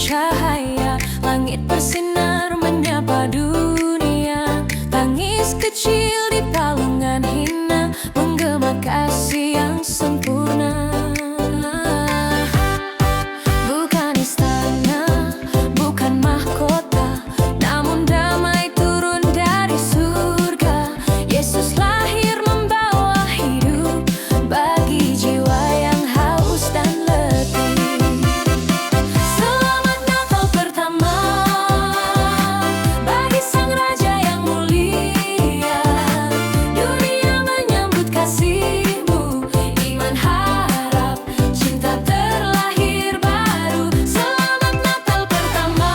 cahaya, langit bersinar menyapa dunia. Tangis kecil di palungan hina, menggema kasih yang sempurna. Bukan istana, bukan mahkota, namun damai turun dari surga. Yesus lahir membawa hidup bagi jiwa yang haus dan letih. Selamat Natal pertama bagi Sang Raja yang mulia. Dunia menyambut kasih-Mu, iman harap cinta terlahir baru. Selamat Natal pertama,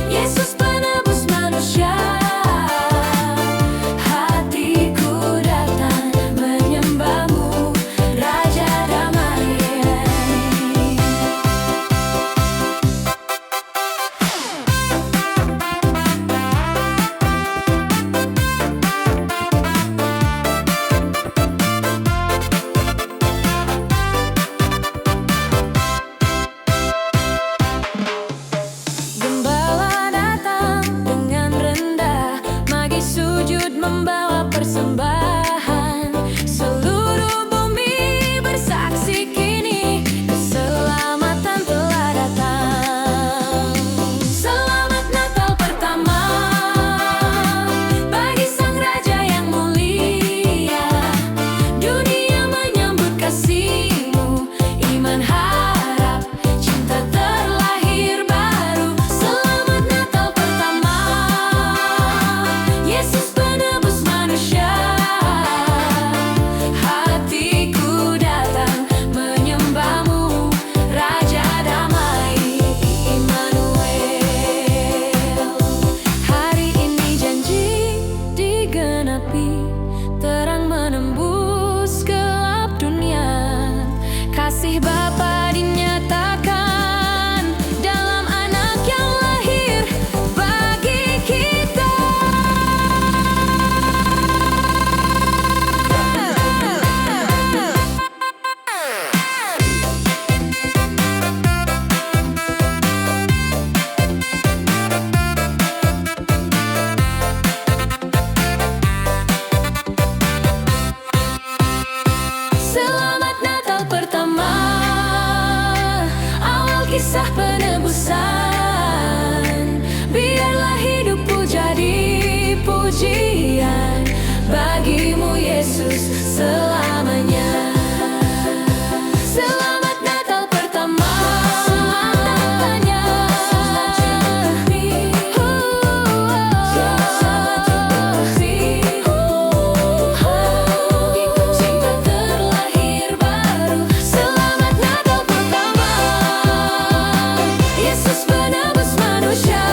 Yesus penebus manusia. Hatiku datang menyembah-Mu, Raja damai. Gembala datang dengan rendah, magi sujud membawa persembahan. Seluruh bumi bersaksi kini, keselamatan telah datang. Selamat Natal pertama bagi Sang Raja yang mulia. Dunia menyambut kasih-Mu, iman harap cinta terlahir baru. Selamat Natal pertama, Yesus penebus manusia. Hatiku datang menyembah-Mu, Raja damai, Immanuel. Hari ini janji digenapi, terang menembus gelap dunia. Kasih Bapa dinyatakan dalam anak yang lahir bagi kita. Selamat Natal pertama, awal kisah penebusan. Biarlah hidupku jadi pujian bagi-Mu Yesus selamanya. Selamat Natal pertama, selamanya. Cinta terlahir baru. Selamat Natal pertama, Yesus penebus manusia.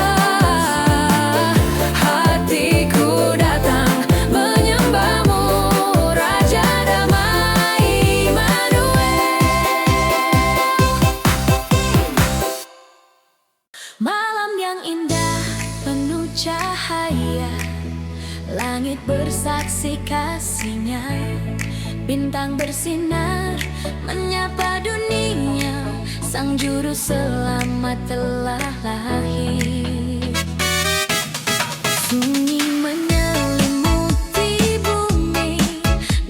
Hatiku datang menyembah-Mu, Raja damai, Immanuel. Malam yang indah penuh cahaya, langit bersaksi kasih-Nya. Bintang bersinar menyapa dunia, Sang Juru Selamat telah lahir. Sunyi menyelimuti bumi,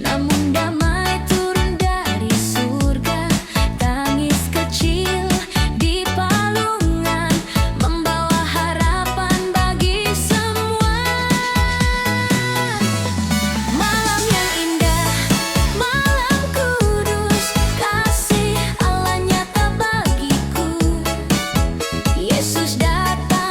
namun damai turun dari surga. Tangis kecil di palungan, membawa harapan bagi semua. Malam yang indah, malam kudus, kasih Allah nyata bagiku. Yesus datang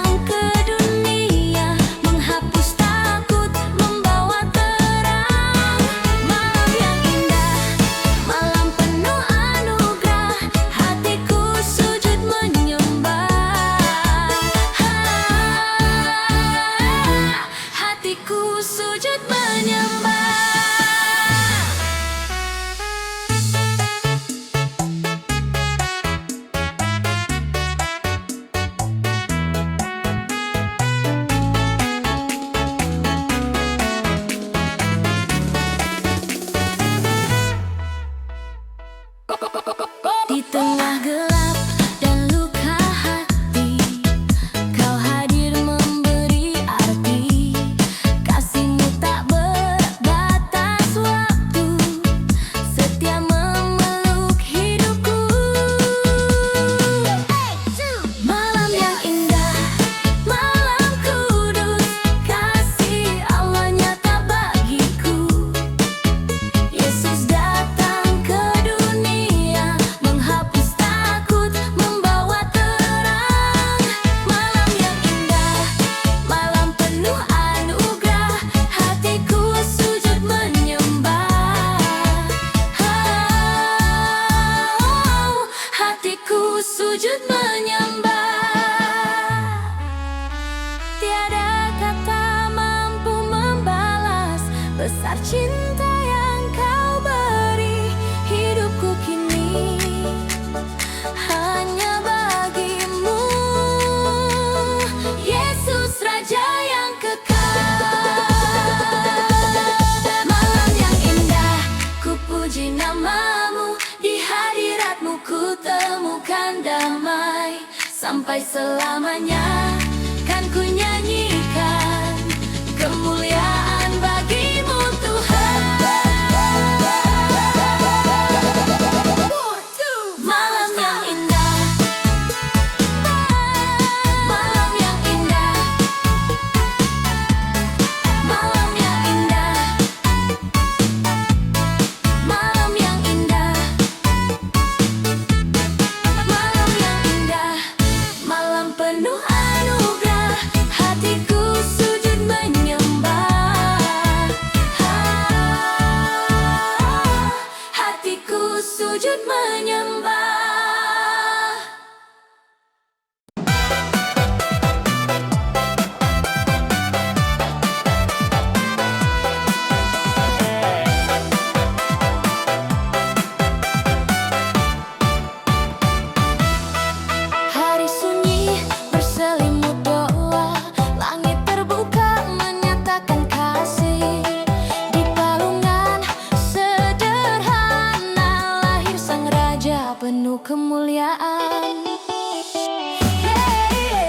sujud menyembah. Tiada kata mampu membalas besar cinta yang kau beri. Hidupku kini hanya bagimu, Yesus Raja yang kekal. Malam yang indah, ku puji namamu. Di hadiratmu ku temukan damai. Sampai selamanya kan ku nyanyikan kemuliaan bagimu Tuhan. Malam yang indah, malam yang indah, malam yang indah, malam yang indah, malam yang indah, malam penuh anugerah. Hatiku sujud menyembah. Hatiku sujud menyembah. Hari sunyi berselimut doa, langit terbuka menyatakan kasih. Di palungan sederhana lahir sang raja penuh kemuliaan.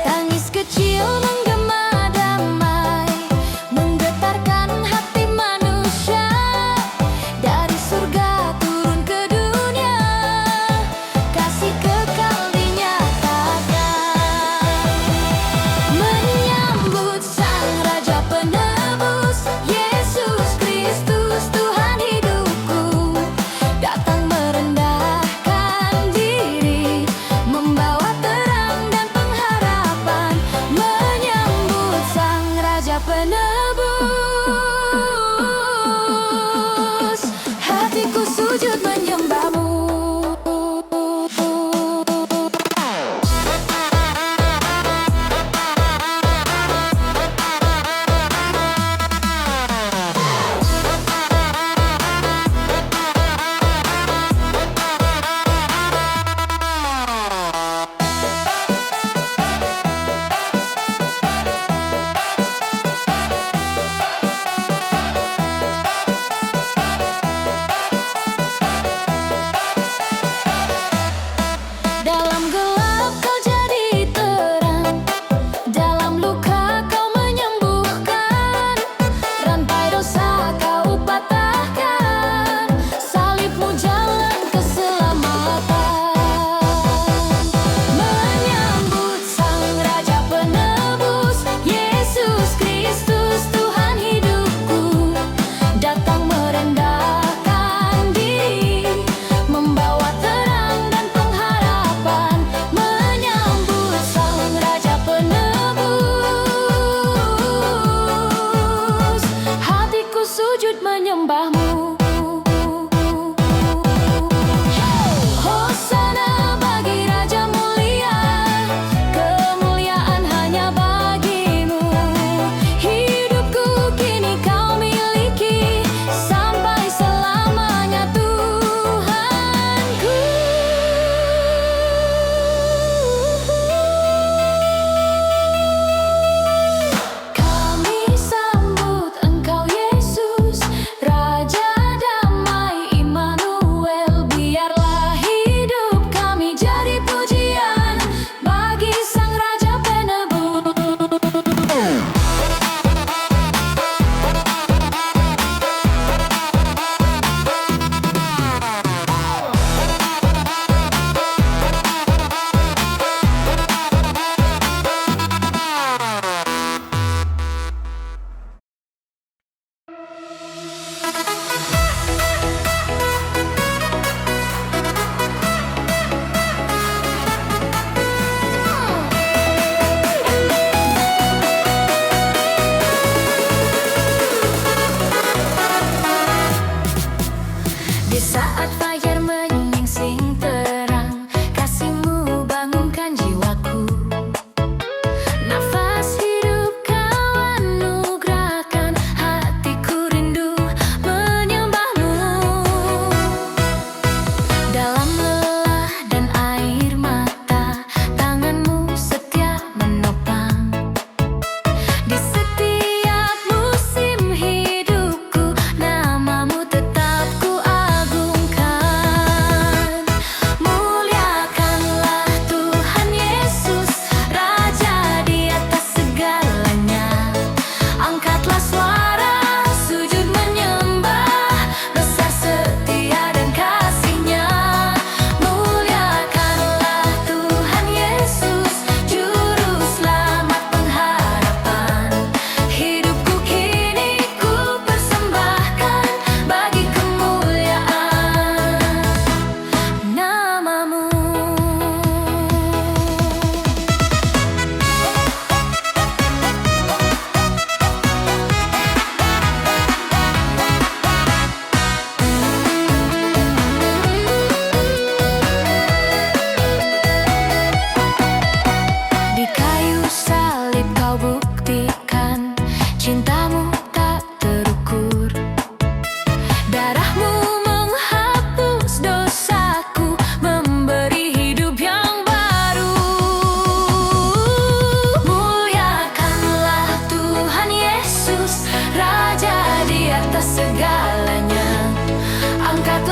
Tangis kecil menggema damai, menggetarkan hati manusia. Dari surga turun ke dunia, kasih kekal dinyatakan. Menyambut sang raja penebus, Yesus Kristus Tuhan hidupku. Datang merendahkan diri, membawa terang dan pengharapan. Menyambut sang raja penebus, hatiku sujud menyembahmu. Dalam gelap kau jadi terang, dalam luka kau menyembuhkan. Rantai dosa kau patahkan, salibmu jalan keselamatan. Menyambut sang raja penebus, Yesus Kristus Tuhan hidupku. Datang merendahkan diri, membawa terang dan pengharapan.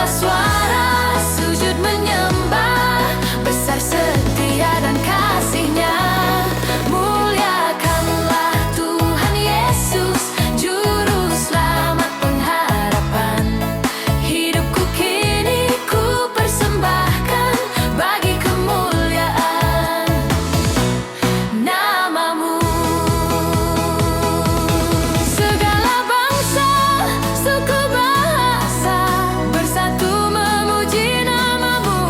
Angkatlah suara sujud menyembah, besar setia dan kasih-Nya. Muliakanlah Tuhan Yesus, Juru Selamat pengharapan. Hidupku kini ku persembahkan bagi kemuliaan nama-Mu. Segala bangsa, suku, bahasa bersatu memuji nama-Mu.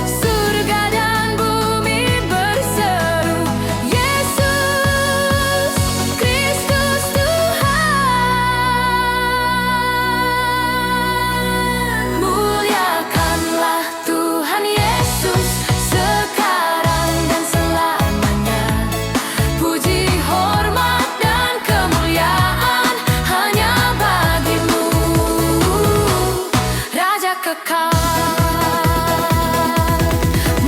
Surga dan bumi berseru, Yesus Kristus Tuhan. Muliakanlah Tuhan Yesus sekarang dan selamanya. Puji, hormat, dan kemuliaan hanya bagi-Mu, Raja kekal.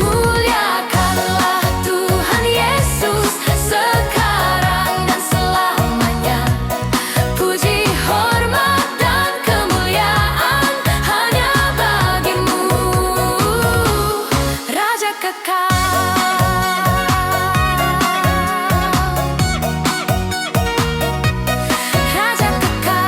Muliakanlah Tuhan Yesus sekarang dan selamanya. Puji, hormat, dan kemuliaan hanya bagi-Mu, Raja kekal. Raja kekal.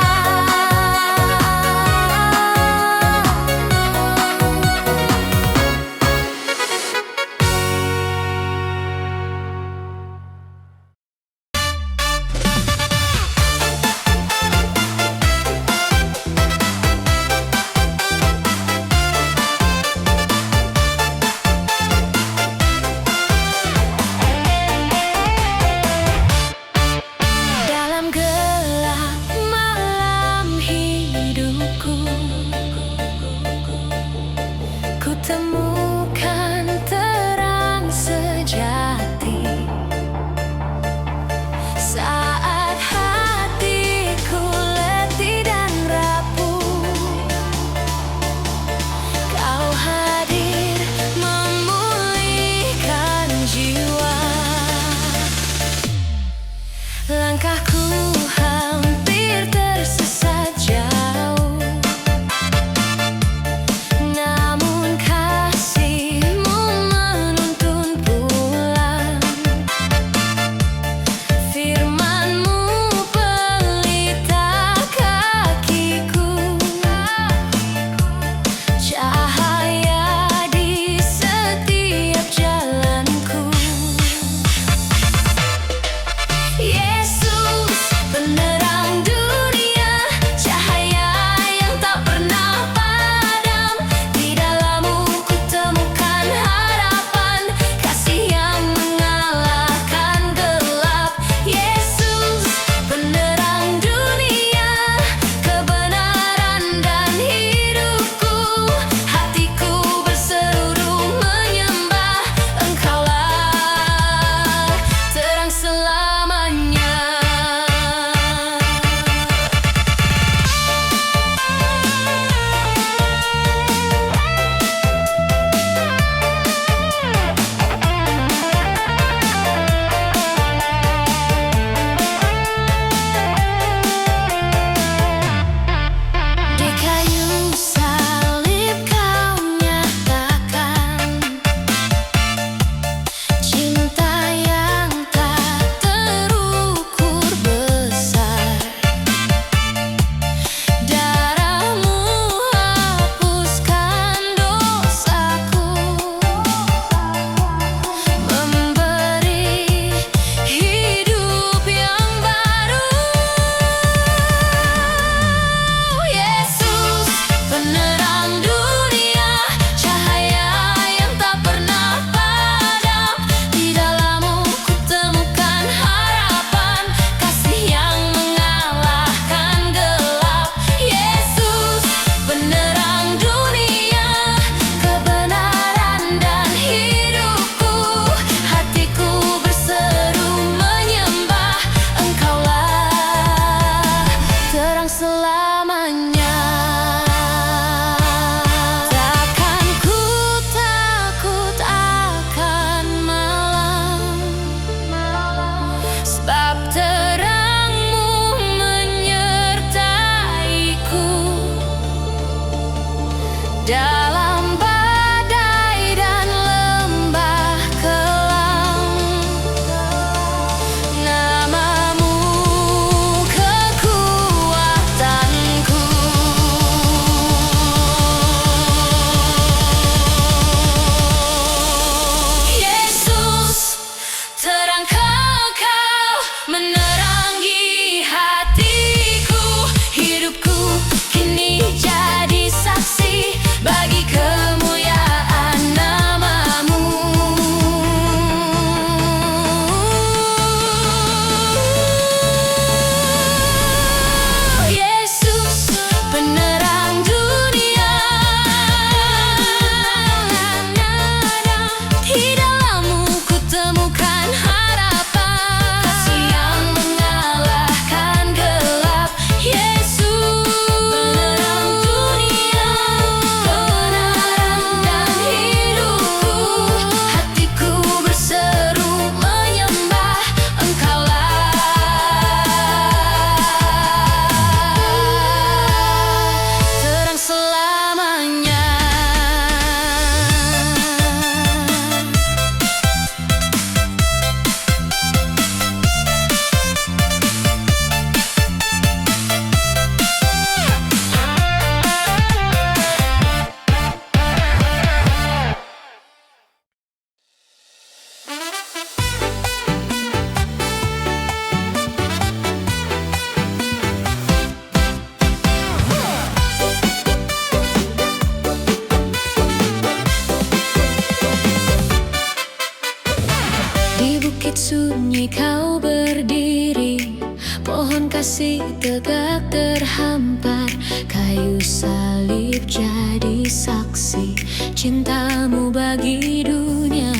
sunyi kau berdiri, pohon kasih tegak terhampar, kayu salib jadi saksi cintamu bagi dunia.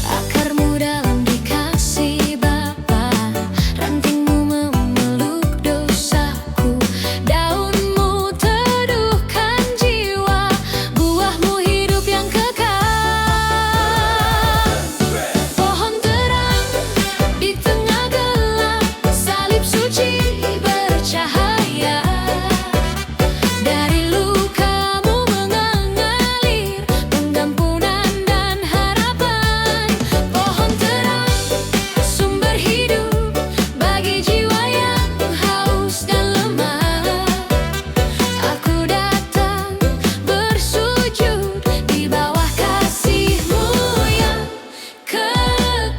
Akarmu dalam dikasih Bapa, rantingmu memeluk dosaku, daunmu teduhkan jiwa, buahmu hidup yang kekal. Pohon terang di tengah gelap, salib suci bercahaya, dari lukamu mengalir pengampunan dan harapan. Pohon terang, sumber hidup bagi jiwa yang haus dan lemah. Aku datang bersujud di bawah kasih-Mu yang kekal.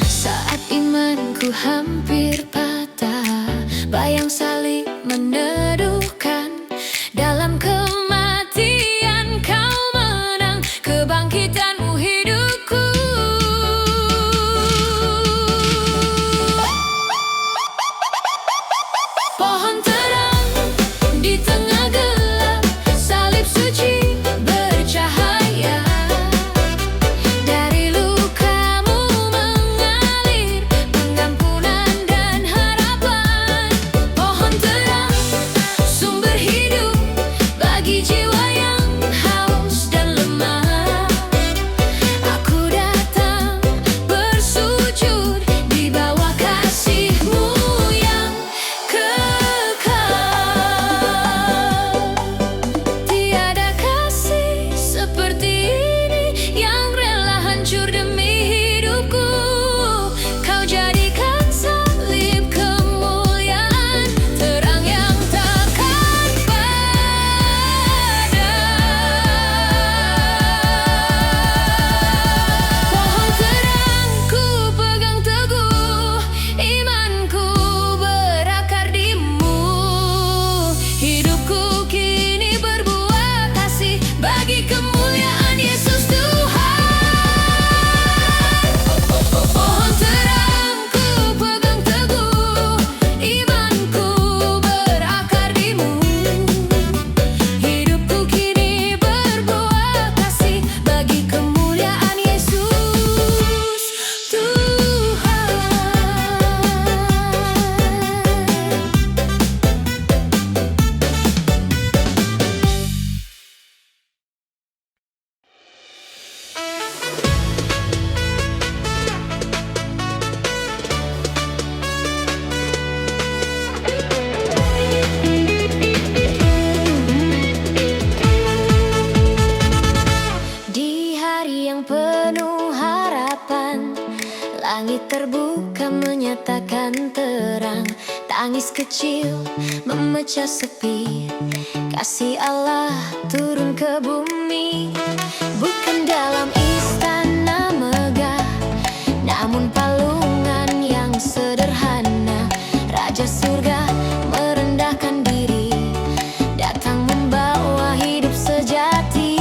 Saat imanku hampir patah, bayang salib meneduhkan, dalam kematian kau menang, kebangkitanmu hidupku. Pohon terang di tengah gelap, salib suci bercahaya, dari lukamu mengalir pengampunan dan harapan. Pohon terang, sumber hidup bagi jiwa yang haus dan lemah. Aku datang bersujud di bawah kasih-Mu yang kekal. Tiada kasih seperti ini yang rela hancur demi hidupku. Kau jadikan salib kemuliaan, terang yang takkan padam. Pohon terang ku pegang teguh, imanku berakar di-Mu. Hidupku kini berbuah kasih bagi kemuliaan Yesus Tuhan. Pohon terang ku pegang teguh, imanku berakar di-Mu. Hidupku kini berbuah kasih bagi kemuliaan Yesus Tuhan. Di hari yang penuh harapan, langit terbuka menyatakan terang, tangis kecil memecah sepi, kasih Allah turun ke bumi. Bukan dalam istana megah, namun palungan yang sederhana. Raja surga merendahkan diri, datang membawa hidup sejati.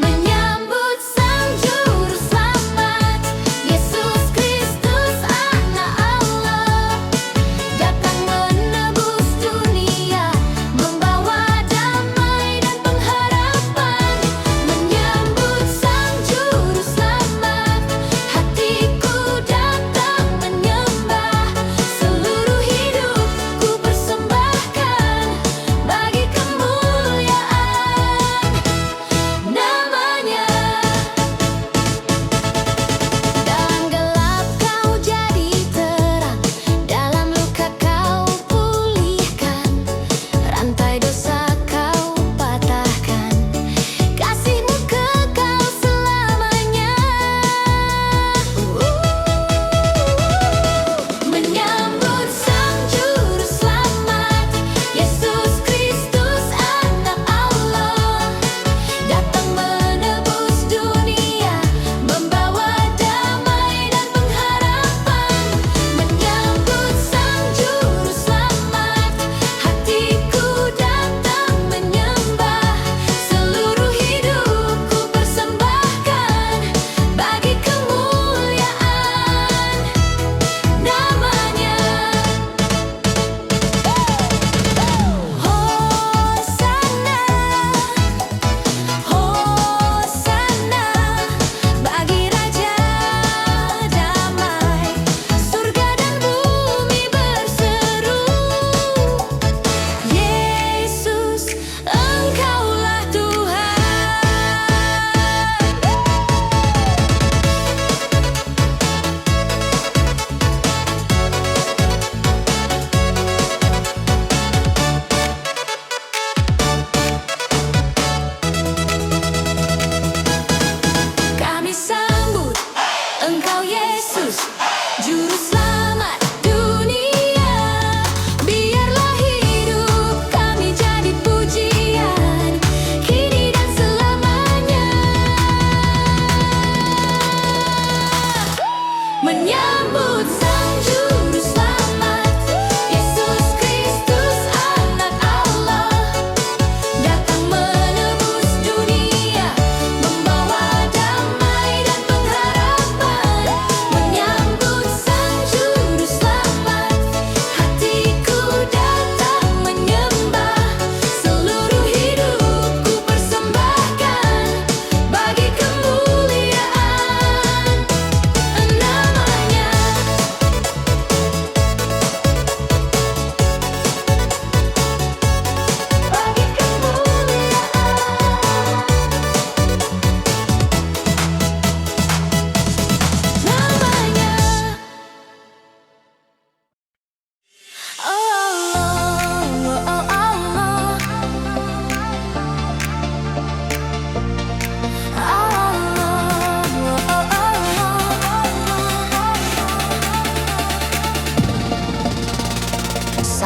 Menyambut Sang Juru Selamat, Yesus Kristus Anak Allah, datang menebus dunia, membawa damai dan pengharapan. Menyambut Sang Juru Selamat, hatiku datang menyembah.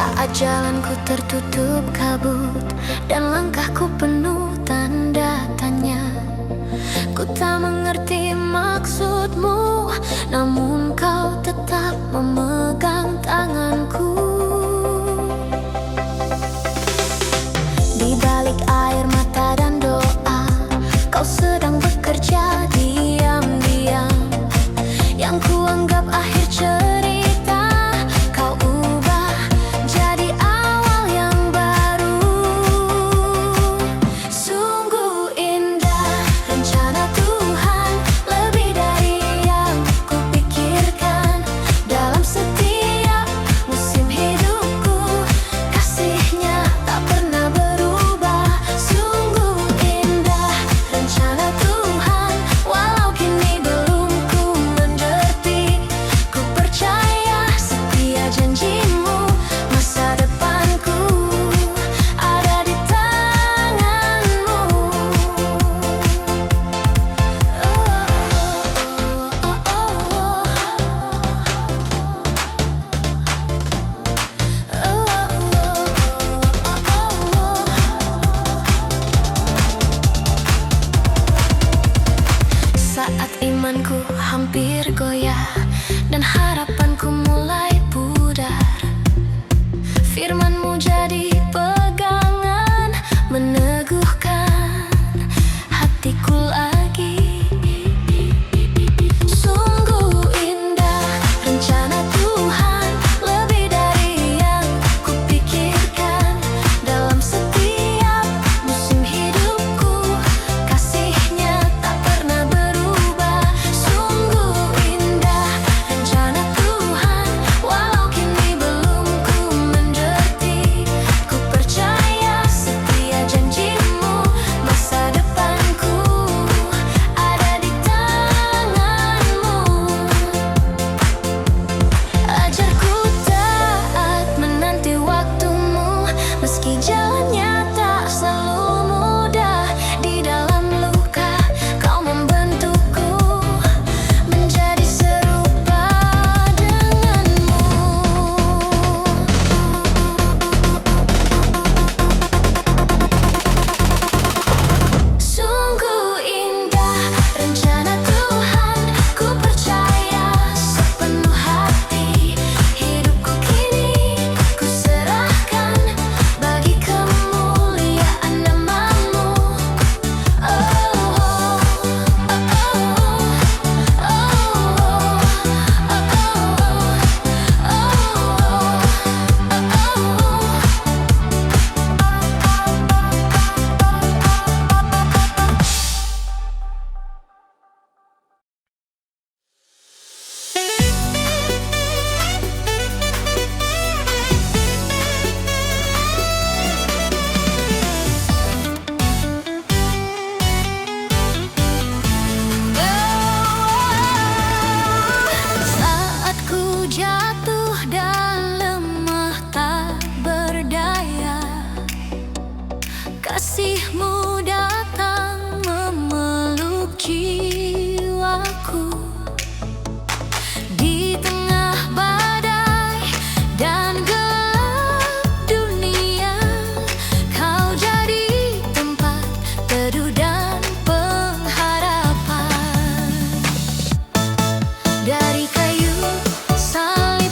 Saat jalanku tertutup kabut dan langkahku penuh tanda tanya, ku tak mengerti maksudmu, namun kau tetap memegang tanganku. Di balik air mata dan doa, kau sedang bekerja diam-diam. Yang kuanggap akhir cerita, kau ubah jadi awal yang baru. Sungguh indah rencana Tuhan, lebih dari yang kupikirkan. Dalam setiap musim hidupku, kasihnya tak pernah berubah. Sungguh indah rencana Tuhan, walau kini belum ku mengerti. Ku percaya setia janjimu, masa depanku ada di tanganmu. Saat imanku hampir goyah dan harapanku mulai pudar, firman-Mu jadi pegangan, meneguhkan hatiku lagi. Sungguh indah rencana Tuhan, lebih dari yang kupikirkan. Dalam setiap musim hidupku, kasihnya tak pernah berubah. Sungguh indah rencana Tuhan, walau kini belum ku mengerti. Ku percaya setia janjimu, masa depanku ada di tanganmu. Ajarku taat menanti waktumu, meski jalannya tak selalu mudah. Di dalam luka kau membentukku menjadi serupa denganmu. Sungguh indah rencana Tuhan, ku percaya sepenuh hati. Hidupku kini ku serahkan bagi kemuliaan nama-Mu. Oh, oh, oh, oh, saat ku jatuh dan lemah tak berdaya, kasih-Mu datang memeluk jiwaku. Di tengah badai dan gelap dunia, kau jadi tempat teduh dan pengharapan. Dari kayu salib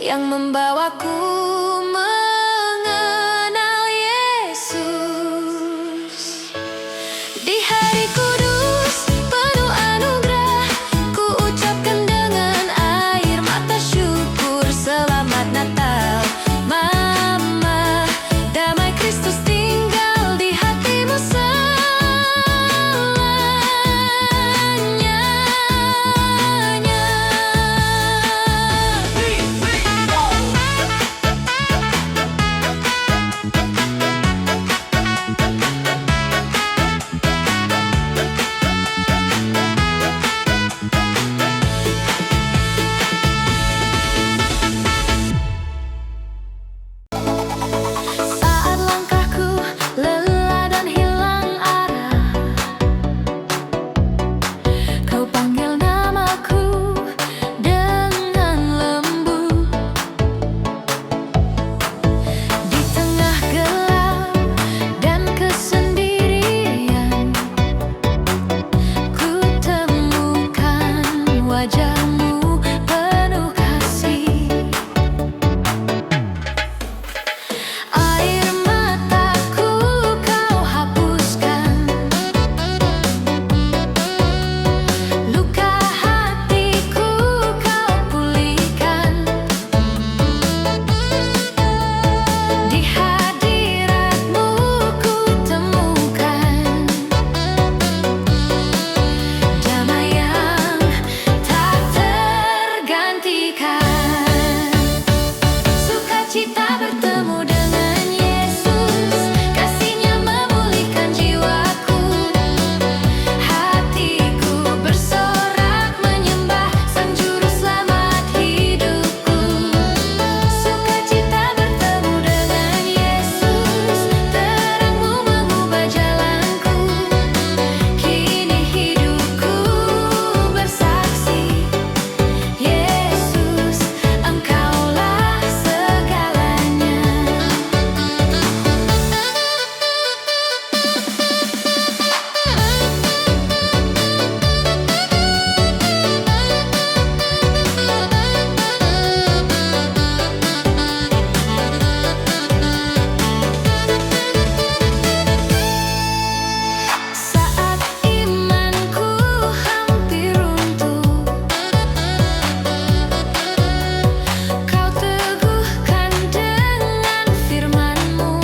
yang membawaku mengenal Yesus. Di hari kudus penuh anugerah, ku ucapkan dengan air mata syukur, selamat Natal Mama, damai Kristus tinggal di hatimu selamanya. Saat langkahku lelah dan hilang arah, Kau panggil namaku dengan lembut. Di tengah gelap dan kesendirian, ku temukan wajah-Mu penuh kasih. Air mataku Kau hapuskan, luka hatiku Kau pulihkan. Di hadirat-Mu ku temukan damai yang tak tergantikan. Sukacita bertemu dengan Yesus, kasih-Nya memulihkan jiwaku. Hatiku bersorak menyembah Sang Juru Selamat hidupku. Sukacita bertemu dengan Yesus, terang-Mu mengubah jalanku. Kini hidupku bersaksi, Yesus, Engkaulah segalanya. Saat imanku hampir runtuh, Kau teguhkan dengan firman-Mu.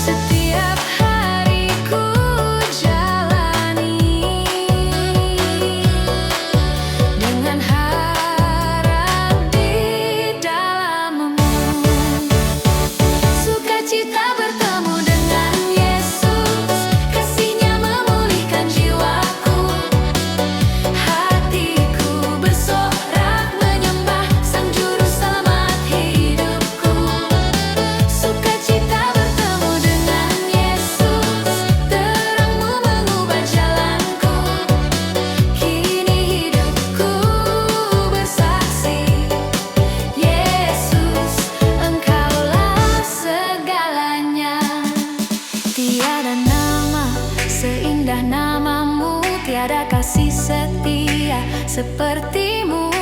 Setiap hari ku jalani dengan harap di dalam-Mu. Sukacita bertemu dengan Yesus, kasih-Nya memulihkan jiwaku. Hatiku bersorak menyembah Sang Juru Selamat hidupku. Sukacita bertemu dengan Yesus, terang-Mu mengubah jalanku. Kini hidupku bersaksi, Yesus, Engkaulah segalanya. Tiada nama seindah namamu, tiada kasih setia seperti-Mu.